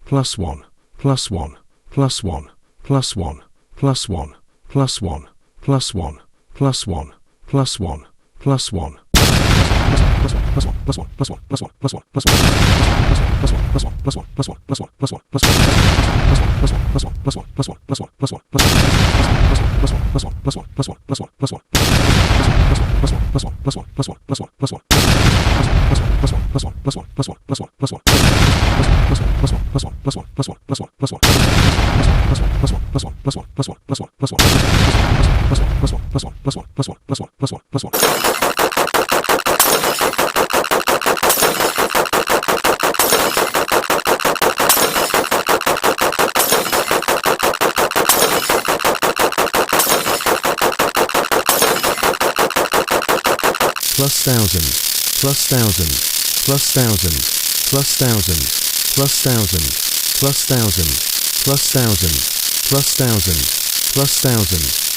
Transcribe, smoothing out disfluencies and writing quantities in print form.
plus 1, plus 1, plus 1, plus 1, plus 1, plus 1, plus 1, plus 1, plus 1, plus 1. Plus thousand, plus thousand, plus thousand, plus thousand, plus thousand, plus thousand, plus thousand, plus thousand, plus thousand.